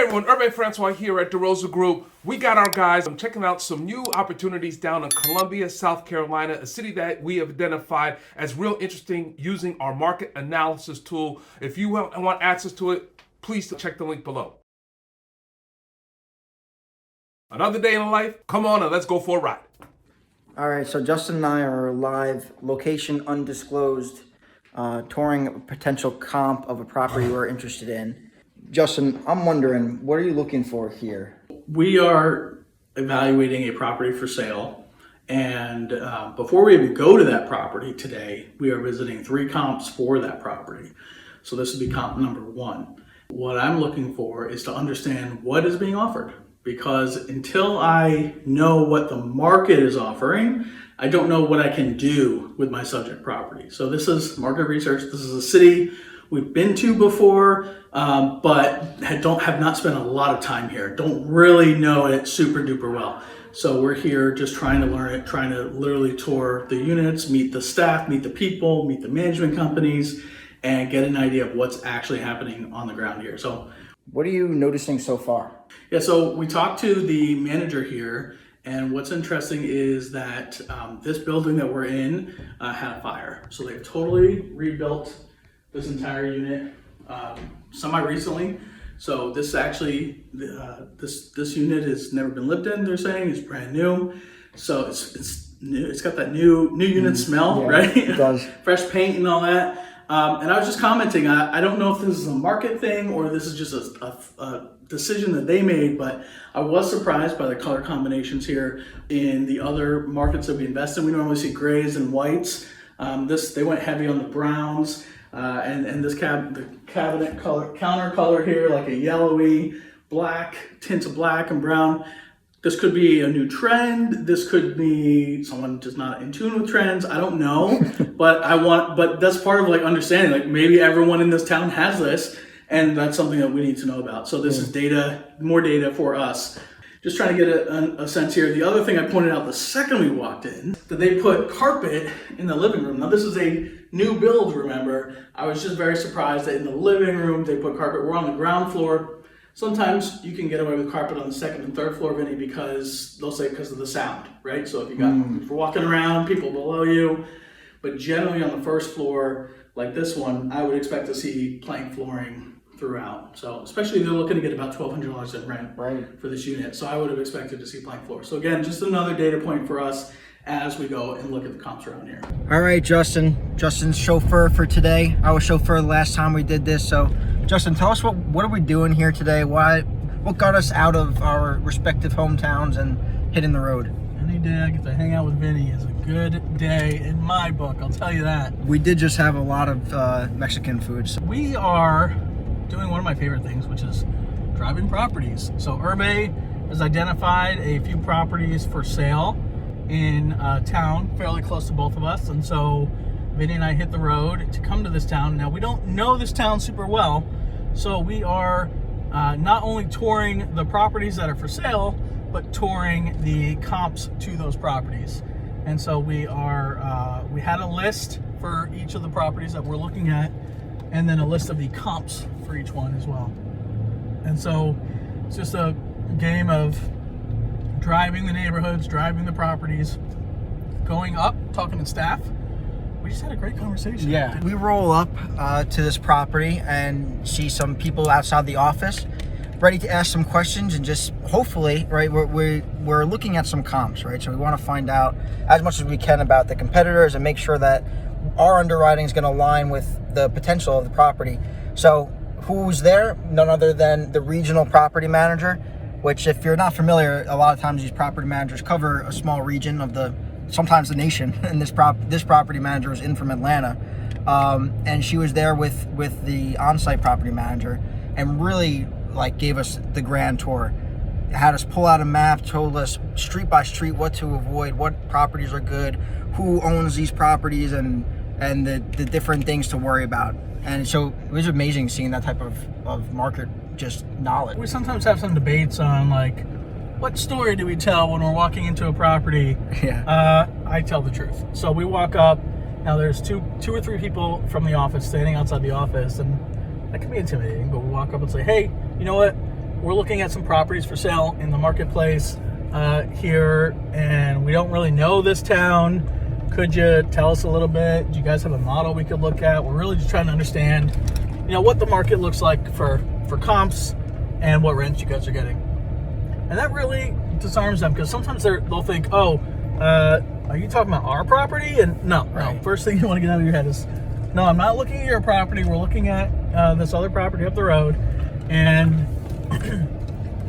Hey everyone, Urban Francois here at DeRosa Group. We got our guys. I'm checking out some new opportunities down in Columbia, South Carolina, a city that we have identified as real interesting using our market analysis tool. If you want access to it, please check the link below. Another day in life, come on and let's go for a ride. All right, so Justin and I are live, location undisclosed, touring a potential comp of a property we're interested in. Justin, I'm wondering, what are you looking for here? We are evaluating a property for sale, and before we even go to that property today, we are visiting 3 comps for that property. So this would be comp number 1. What I'm looking for is to understand what is being offered, because until I know what the market is offering, I don't know what I can do with my subject property. So this is market research. This is a city we've been to before, but have not spent a lot of time here. Don't really know it super duper well. So we're here just trying to learn it, trying to literally tour the units, meet the staff, meet the people, meet the management companies, and get an idea of what's actually happening on the ground here. So what are you noticing so far? yeah, so we talked to the manager here, and what's interesting is that this building that we're in had a fire. So they've totally rebuilt this entire unit semi-recently. So this actually, this unit has never been lived in, they're saying. It's brand new. So it's new. It's got that new unit smell, yeah, right? It does. Fresh paint and all that. And I was just commenting, I don't know if this is a market thing or this is just a decision that they made, but I was surprised by the color combinations here in the other markets that we invest in. We normally see grays and whites. They went heavy on the browns. And this the cabinet color, counter color here, like a yellowy, black, tints of black and brown. This could be a new trend. This could be someone just not in tune with trends. I don't know, but that's part of like understanding, like maybe everyone in this town has this, and that's something that we need to know about. So this is data, more data for us. Just trying to get a sense here. The other thing I pointed out the second we walked in, that they put carpet in the living room. Now this is a new build, remember. I was just very surprised that in the living room they put carpet. We're on the ground floor. Sometimes you can get away with carpet on the 2nd and 3rd floor, Vinny, because they'll say because of the sound, right? So if you're walking around, people below you. But generally on the 1st floor, like this one, I would expect to see plank flooring throughout. So especially they're looking to get about $1,200 in rent for this unit. So I would have expected to see plank floor. So again, just another data point for us as we go and look at the comps around here. All right, Justin's chauffeur for today. I was chauffeur the last time we did this. So Justin, tell us what are we doing here today? What got us out of our respective hometowns and hitting the road? Any day I get to hang out with Vinny is a good day in my book, I'll tell you that. We did just have a lot of Mexican food. So we are doing one of my favorite things, which is driving properties. So Urbe has identified a few properties for sale in a town fairly close to both of us, and so Vinny and I hit the road to come to this town. Now we don't know this town super well, so we are not only touring the properties that are for sale, but touring the comps to those properties. And so we had a list for each of the properties that we're looking at, and then a list of the comps for each one as well. And so it's just a game of driving the neighborhoods, driving the properties, going up, talking to staff. We just had a great conversation. Yeah, we roll up to this property and see some people outside the office ready to ask some questions, and just hopefully, right, we're looking at some comps, right? So we want to find out as much as we can about the competitors and make sure that our underwriting is going to align with the potential of the property. So who's there? None other than the regional property manager, which if you're not familiar, a lot of times these property managers cover a small region of sometimes the nation. And this property manager was in from Atlanta. And she was there with the on-site property manager and really like gave us the grand tour. Had us pull out a map, told us street by street what to avoid, what properties are good, who owns these properties, and the different things to worry about. And so it was amazing seeing that type of market just knowledge. We sometimes have some debates on like, what story do we tell when we're walking into a property? Yeah. I tell the truth. So we walk up. Now there's two or three people from the office standing outside the office, and that can be intimidating. But we walk up and say, "Hey, you know what? we're looking at some properties for sale in the marketplace here, and we don't really know this town. Could you tell us a little bit? Do you guys have a model we could look at? We're really just trying to understand, what the market looks like for comps and what rents you guys are getting. And that really disarms them, because sometimes they'll think, oh, are you talking about our property? And no, first thing you want to get out of your head is, no, I'm not looking at your property. We're looking at this other property up the road. And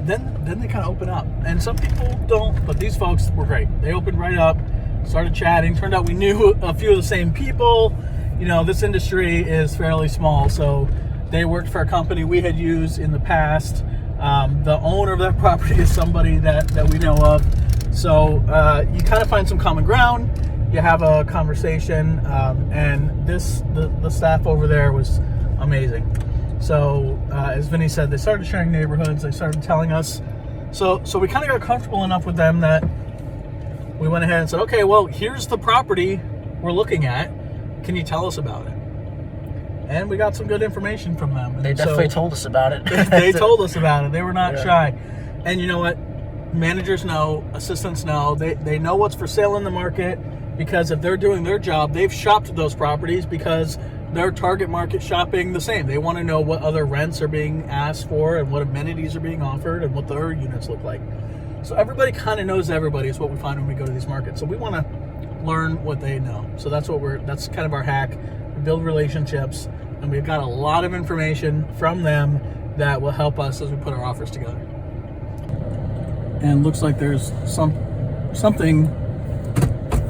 then they kind of open up. And some people don't, but these folks were great. They opened right up, started chatting. Turned out we knew a few of the same people. This industry is fairly small, so they worked for a company we had used in the past. The owner of that property is somebody that we know of. So you kind of find some common ground. You have a conversation, and the staff over there was amazing. So as Vinny said, they started sharing neighborhoods. They started telling us. So we kind of got comfortable enough with them that we went ahead and said, okay, well, here's the property we're looking at. Can you tell us about it? And we got some good information from them. They definitely told us about it. They told us about it. They were not shy. And you know what? Managers know, assistants know. They know what's for sale in the market, because if they're doing their job, they've shopped those properties because their target market shopping the same. They want to know what other rents are being asked for and what amenities are being offered and what their units look like. So everybody kind of knows everybody is what we find when we go to these markets. So we want to learn what they know. So that's kind of our hack. We build relationships, and we've got a lot of information from them that will help us as we put our offers together. And looks like there's something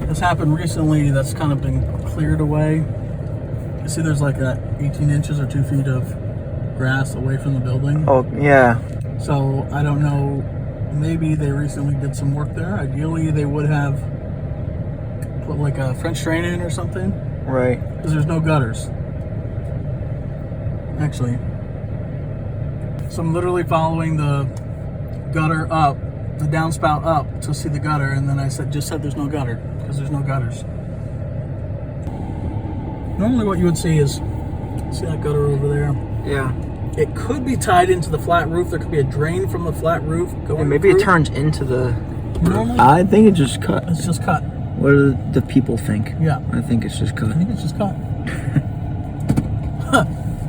that's happened recently that's kind of been cleared away. You see there's like 18 inches or 2 feet of grass away from the building. Oh, yeah. So I don't know, maybe they recently did some work there. Ideally they would have put like a French drain in or something. Right. Because there's no gutters. Actually. So I'm literally following the gutter up, the downspout up to see the gutter, and then I said there's no gutter, because there's no gutters. Normally what you would see is, see that gutter over there? Yeah. It could be tied into the flat roof. There could be a drain from the flat roof going Maybe through. it turns into the... Normally, I think it just cut. it's just cut. What do the people think? Yeah. I think it's just cut. I think it's just cut.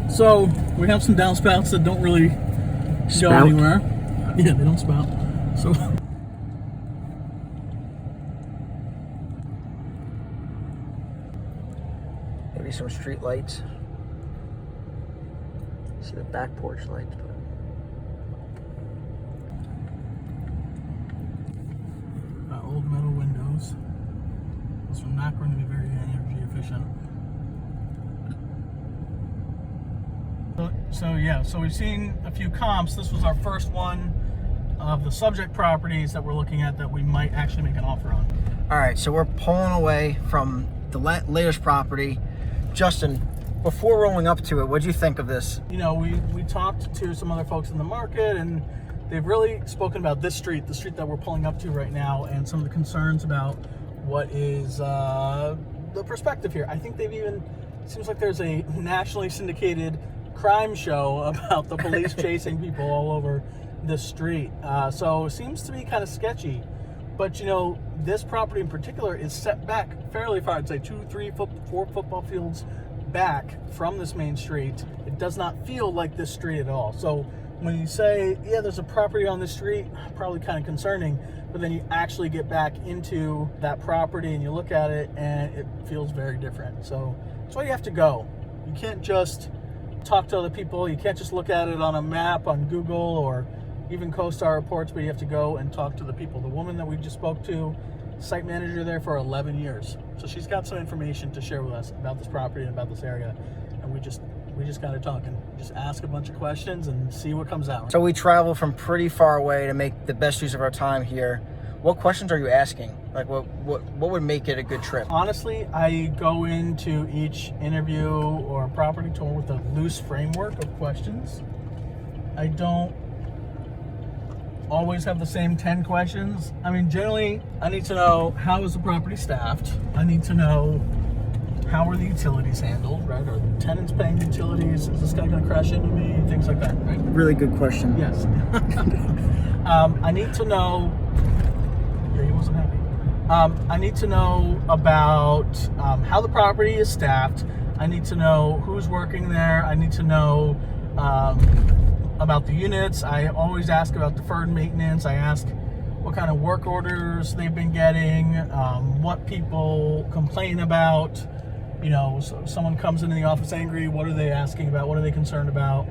So we have some downspouts that don't really go Spout? anywhere. Yeah, they don't spout. So Maybe some street lights. See the back porch lights, but... old metal windows. Those are not going to be very energy efficient. So we've seen a few comps. This was our first one of the subject properties that we're looking at that we might actually make an offer on. All right, so we're pulling away from the latest property. Justin, before rolling up to it, what do you think of this? We talked to some other folks in the market, and they've really spoken about this street, the street that we're pulling up to right now, and some of the concerns about what is the perspective here. I think it seems like there's a nationally syndicated crime show about the police chasing people all over this street. So it seems to be kind of sketchy. But this property in particular is set back fairly far. I'd say 2, 3, 4 football fields back from this main street. It does not feel like this street at all. So when you say, yeah, there's a property on this street, probably kind of concerning, but then you actually get back into that property and you look at it and it feels very different. So that's why you have to go. You can't just talk to other people. You can't just look at it on a map on Google or even CoStar reports, but you have to go and talk to the people. The woman that we just spoke to, site manager there for 11 years. So she's got some information to share with us about this property and about this area. And we just got to talk and just ask a bunch of questions and see what comes out. So we travel from pretty far away to make the best use of our time here. What questions are you asking? Like what would make it a good trip? Honestly, I go into each interview or property tour with a loose framework of questions. I don't always have the same 10 questions. I mean, generally, I need to know, how is the property staffed? I need to know how are the utilities handled, right? Are the tenants paying utilities? Is this guy going to crash into me? Things like that, right? Really good question. Yes. I need to know. Yeah, he wasn't happy. I need to know about how the property is staffed. I need to know who's working there. I need to know about the units. I always ask about deferred maintenance. I ask what kind of work orders they've been getting, what people complain about. You know, so if someone comes into the office angry, what are they asking about? What are they concerned about?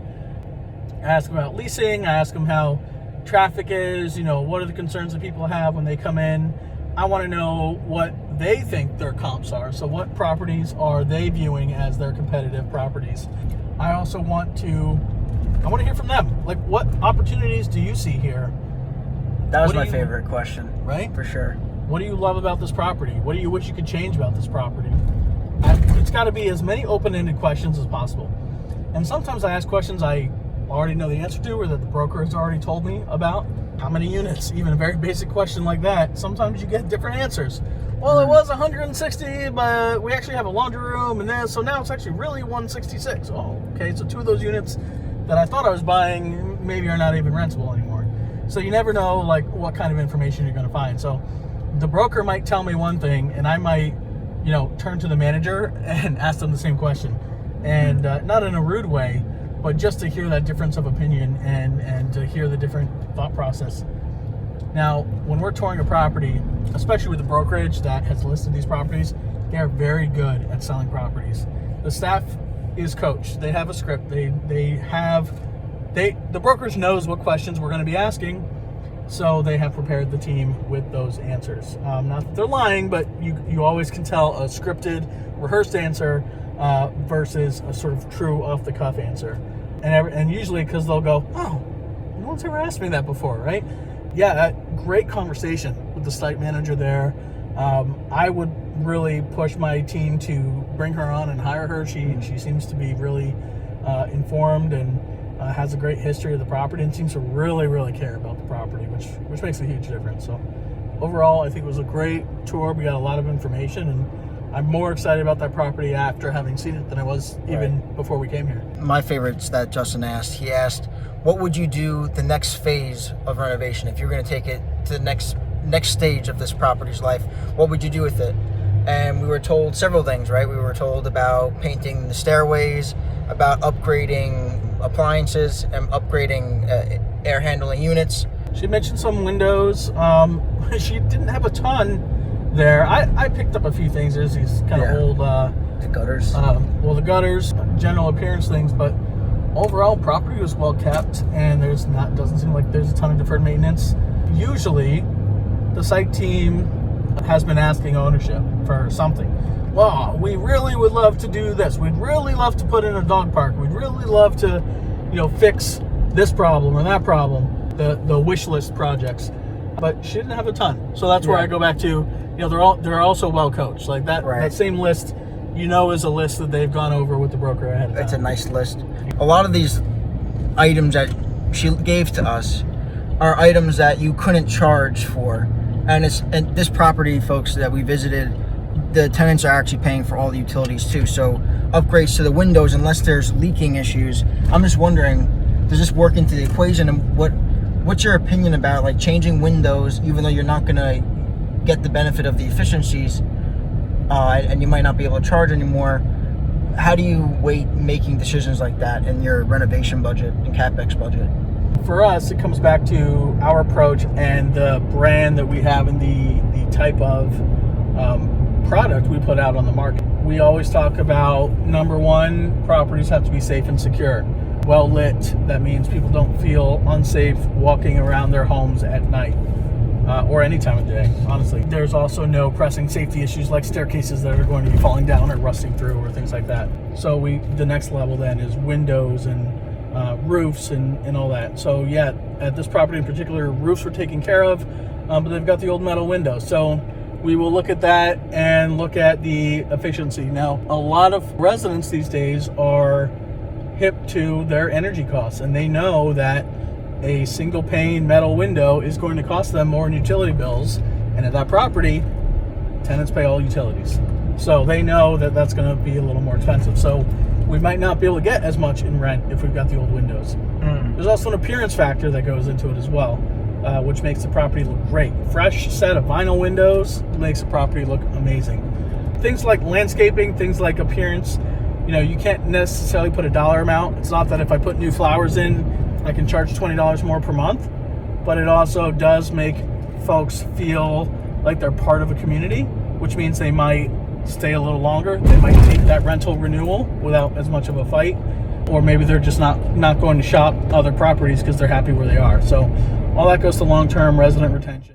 I ask about leasing. I ask them how traffic is. You know, what are the concerns that people have when they come in? I want to know what they think their comps are. So what properties are they viewing as their competitive properties? I also want to hear from them. Like, what opportunities do you see here? That was my favorite question. Right? For sure. What do you love about this property? What do you wish you could change about this property? It's got to be as many open-ended questions as possible. And sometimes I ask questions I already know the answer to, or that the broker has already told me about. How many units? Even a very basic question like that. Sometimes you get different answers. Well, it was 160, but we actually have a laundry room and this, so now it's actually really 166. Oh, okay, so 2 of those units that I thought I was buying maybe are not even rentable anymore. So you never know, like, what kind of information you're going to find. So the broker might tell me one thing, and I might, turn to the manager and ask them the same question. And not in a rude way, but just to hear that difference of opinion and to hear the different thought process. Now, when we're touring a property, especially with the brokerage that has listed these properties, they are very good at selling properties. The staff is coached. They have a script. The brokerage knows what questions we're going to be asking, so they have prepared the team with those answers. Not that they're lying, but you always can tell a scripted, rehearsed answer versus a sort of true off-the-cuff answer. And usually because they'll go, oh, no one's ever asked me that before, right? Yeah, great conversation with the site manager there. I would really push my team to bring her on and hire her. She seems to be really informed and has a great history of the property and seems to really, really care about the property, which makes a huge difference. So overall, I think it was a great tour. We got a lot of information, and I'm more excited about that property after having seen it than I was even before we came here. My favorites that Justin asked, he asked, what would you do the next phase of renovation? If you're going to take it to the next stage of this property's life, what would you do with it? And we were told several things, right? We were told about painting the stairways, about upgrading appliances, and upgrading air handling units. She mentioned some windows. She didn't have a ton there. I picked up a few things. There's these kind of old... the gutters. The gutters, general appearance things, but overall, property was well kept, and doesn't seem like there's a ton of deferred maintenance. Usually, the site team has been asking ownership for something. Well, we really would love to do this. We'd really love to put in a dog park. We'd really love to, fix this problem or that problem. The wish list projects, but she didn't have a ton. So that's where I go back to. They're also well coached. Like that. Right. That same list, is a list that they've gone over with the broker ahead of time. It's a nice list. A lot of these items that she gave to us are items that you couldn't charge for. And this property, folks, that we visited, the tenants are actually paying for all the utilities too. So upgrades to the windows, unless there's leaking issues. I'm just wondering, does this work into the equation? And what's your opinion about like changing windows, even though you're not gonna get the benefit of the efficiencies, and you might not be able to charge anymore? How do you weight making decisions like that in your renovation budget and CapEx budget? For us, it comes back to our approach and the brand that we have and the type of product we put out on the market. We always talk about, number one, properties have to be safe and secure. Well lit, that means people don't feel unsafe walking around their homes at night or any time of day, honestly. There's also no pressing safety issues like staircases that are going to be falling down or rusting through or things like that. So the next level then is windows and roofs and all that. So yeah, at this property in particular, roofs were taken care of, but they've got the old metal windows. So we will look at that and look at the efficiency. Now, a lot of residents these days are hip to their energy costs, and they know that a single pane metal window is going to cost them more in utility bills. And at that property, tenants pay all utilities. So they know that that's going to be a little more expensive. So we might not be able to get as much in rent if we've got the old windows. There's also an appearance factor that goes into it as well, which makes the property look great. Fresh set of vinyl windows makes the property look amazing. Things like landscaping, things like appearance, you can't necessarily put a dollar amount. It's not that if I put new flowers in, I can charge $20 more per month, but it also does make folks feel like they're part of a community, which means they might stay a little longer. They might take that rental renewal without as much of a fight, or maybe they're just not going to shop other properties because they're happy where they are. So all that goes to long-term resident retention.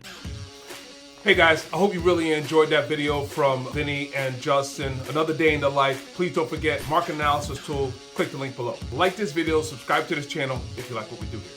Hey guys, I hope you really enjoyed that video from Vinny and Justin. Another day in the life. Please don't forget, market analysis tool, click the link below. Like this video, subscribe to this channel if you like what we do here.